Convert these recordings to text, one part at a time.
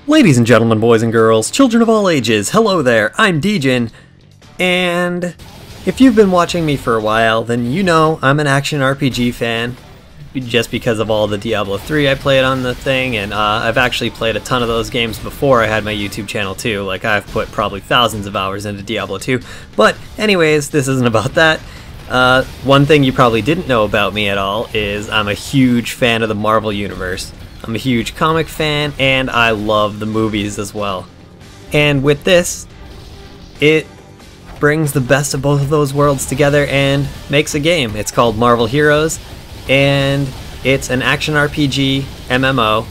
Ladies and gentlemen, boys and girls, children of all ages, hello there, I'm Djinn, and if you've been watching me for a while, then you know I'm an action RPG fan, just because of all the Diablo 3 I played on the thing, and I've actually played a ton of those games before I had my YouTube channel too. Like, I've put probably thousands of hours into Diablo 2, but anyways, this isn't about that. One thing you probably didn't know about me at all is I'm a huge fan of the Marvel Universe. I'm a huge comic fan, and I love the movies as well. And with this, it brings the best of both of those worlds together and makes a game. It's called Marvel Heroes, and it's an action RPG MMO,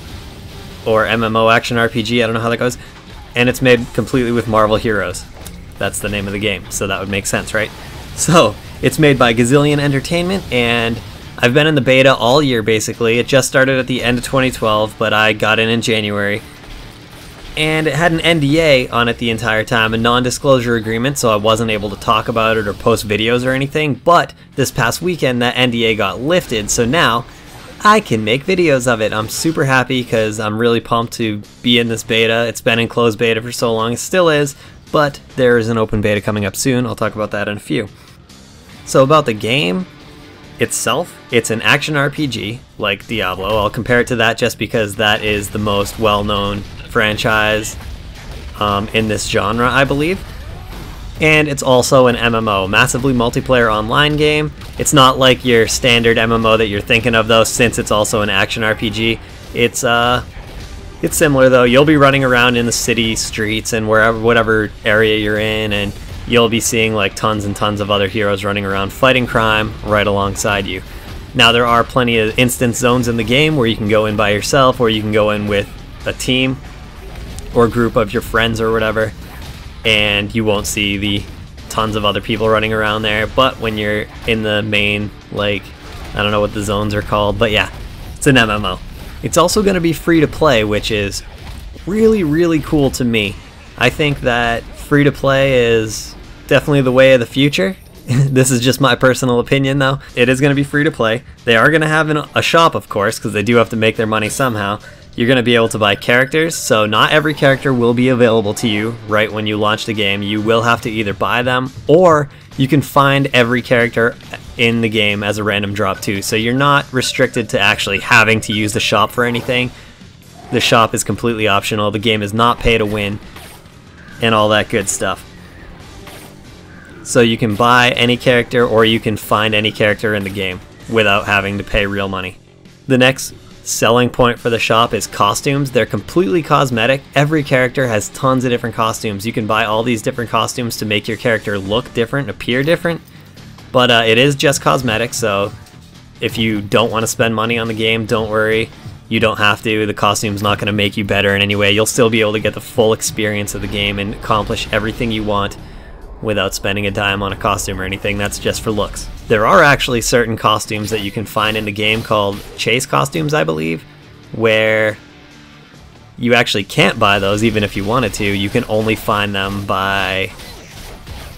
or MMO action RPG, I don't know how that goes, and it's made completely with Marvel Heroes. That's the name of the game, so that would make sense, right? So, it's made by Gazillion Entertainment, and I've been in the beta all year, basically. It just started at the end of 2012, but I got in January. And it had an NDA on it the entire time, a non-disclosure agreement, so I wasn't able to talk about it or post videos or anything. But this past weekend, that NDA got lifted, so now I can make videos of it. I'm super happy because I'm really pumped to be in this beta. It's been in closed beta for so long, it still is, but there is an open beta coming up soon. I'll talk about that in a few. So about the game itself, it's an action RPG like Diablo. I'll compare it to that just because that is the most well-known franchise in this genre, I believe. And it's also an MMO, massively multiplayer online game. It's not like your standard MMO that you're thinking of though, since it's also an action RPG. It's similar though. You'll be running around in the city streets and whatever area you're in, and you'll be seeing like tons and tons of other heroes running around fighting crime right alongside you. Now there are plenty of instance zones in the game where you can go in by yourself, or you can go in with a team or group of your friends or whatever, and you won't see the tons of other people running around there. But when you're in the main, like, I don't know what the zones are called, but yeah, it's an MMO. It's also going to be free to play, which is really cool to me. I think that free to play is definitely the way of the future. This is just my personal opinion though. It is going to be free to play. They are going to have a shop, of course, because they do have to make their money somehow. You're going to be able to buy characters, so not every character will be available to you right when you launch the game. You will have to either buy them, or you can find every character in the game as a random drop too. So you're not restricted to actually having to use the shop for anything. The shop is completely optional. The game is not pay to win and all that good stuff. So you can buy any character, or you can find any character in the game without having to pay real money. The next selling point for the shop is costumes. They're completely cosmetic. Every character has tons of different costumes. You can buy all these different costumes to make your character look different, appear different, but it is just cosmetic, so if you don't want to spend money on the game, don't worry. You don't have to. The costume's not going to make you better in any way. You'll still be able to get the full experience of the game and accomplish everything you want without spending a dime on a costume or anything. That's just for looks. There are actually certain costumes that you can find in the game called chase costumes, I believe, where you actually can't buy those even if you wanted to. You can only find them by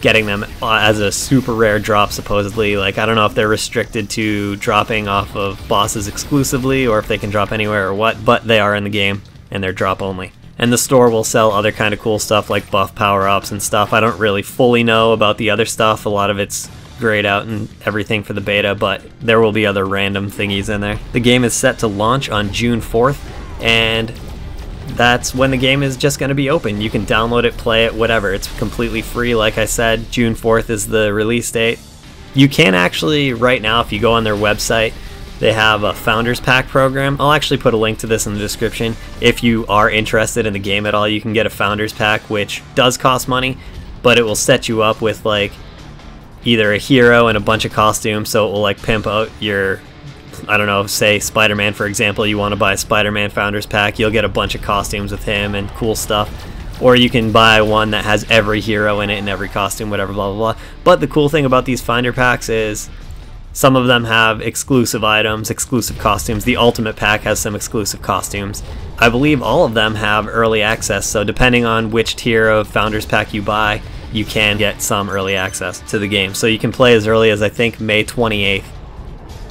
getting them as a super rare drop, supposedly. Like, I don't know if they're restricted to dropping off of bosses exclusively, or if they can drop anywhere or what, but they are in the game and they're drop only. And the store will sell other kind of cool stuff like buff power-ups and stuff. I don't really fully know about the other stuff. A lot of it's grayed out and everything for the beta, but there will be other random thingies in there. The game is set to launch on June 4th, and that's when the game is just going to be open. You can download it, play it, whatever. It's completely free, like I said. June 4th is the release date. You can actually, right now, if you go on their website, they have a Founders Pack program. I'll actually put a link to this in the description. If you are interested in the game at all, you can get a Founders Pack, which does cost money, but it will set you up with like either a hero and a bunch of costumes, so it will like pimp out your, I don't know, say Spider-Man for example. You want to buy a Spider-Man Founders Pack, you'll get a bunch of costumes with him and cool stuff. Or you can buy one that has every hero in it and every costume, whatever, blah blah blah. But the cool thing about these Finder Packs is some of them have exclusive items, exclusive costumes. The Ultimate Pack has some exclusive costumes. I believe all of them have early access, so depending on which tier of Founders Pack you buy, you can get some early access to the game. So you can play as early as, I think, May 28th.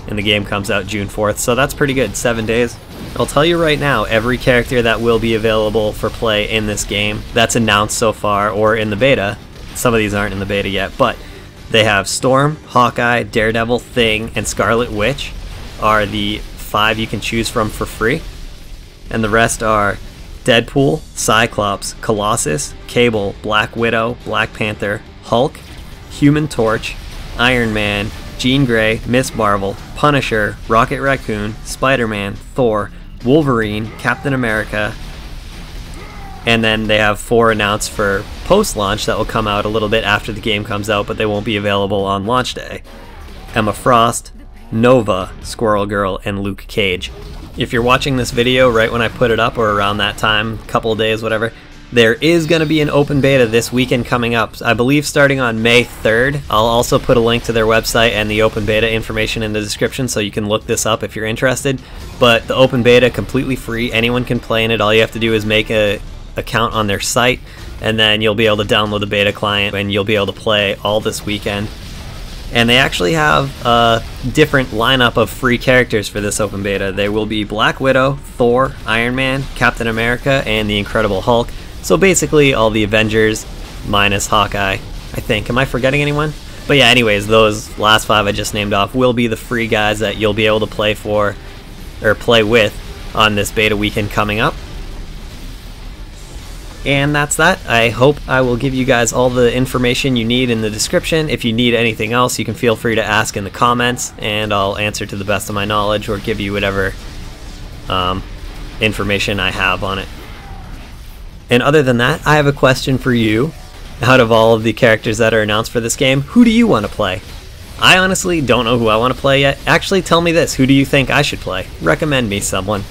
and the game comes out June 4th, so that's pretty good, 7 days. I'll tell you right now, every character that will be available for play in this game that's announced so far or in the beta, some of these aren't in the beta yet, but they have Storm, Hawkeye, Daredevil, Thing, and Scarlet Witch are the 5 you can choose from for free, and the rest are Deadpool, Cyclops, Colossus, Cable, Black Widow, Black Panther, Hulk, Human Torch, Iron Man, Jean Grey, Miss Marvel, Punisher, Rocket Raccoon, Spider-Man, Thor, Wolverine, Captain America, and then they have 4 announced for post-launch that will come out a little bit after the game comes out, but they won't be available on launch day. Emma Frost, Nova, Squirrel Girl, and Luke Cage. If you're watching this video right when I put it up or around that time, couple of days, whatever, there is going to be an open beta this weekend coming up, I believe starting on May 3rd. I'll also put a link to their website and the open beta information in the description so you can look this up if you're interested. But the open beta, completely free, anyone can play in it. All you have to do is make an account on their site, and then you'll be able to download the beta client and you'll be able to play all this weekend. And they actually have a different lineup of free characters for this open beta. There will be Black Widow, Thor, Iron Man, Captain America, and the Incredible Hulk. So basically all the Avengers minus Hawkeye, I think. Am I forgetting anyone? But yeah, anyways, those last 5 I just named off will be the free guys that you'll be able to play for, or play with, on this beta weekend coming up. And that's that. I hope I will give you guys all the information you need in the description. If you need anything else, you can feel free to ask in the comments, and I'll answer to the best of my knowledge or give you whatever information I have on it. And other than that, I have a question for you. Out of all of the characters that are announced for this game, who do you want to play? I honestly don't know who I want to play yet. Actually, tell me this. Who do you think I should play? Recommend me someone.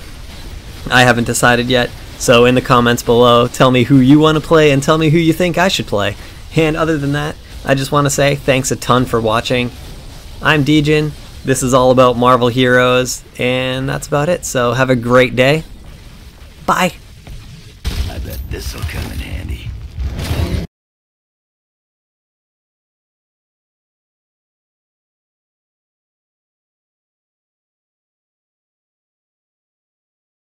I haven't decided yet. So in the comments below, tell me who you want to play and tell me who you think I should play. And other than that, I just want to say thanks a ton for watching. I'm Deejin. This is all about Marvel heroes, and that's about it. So have a great day. Bye. I bet this'll come in handy.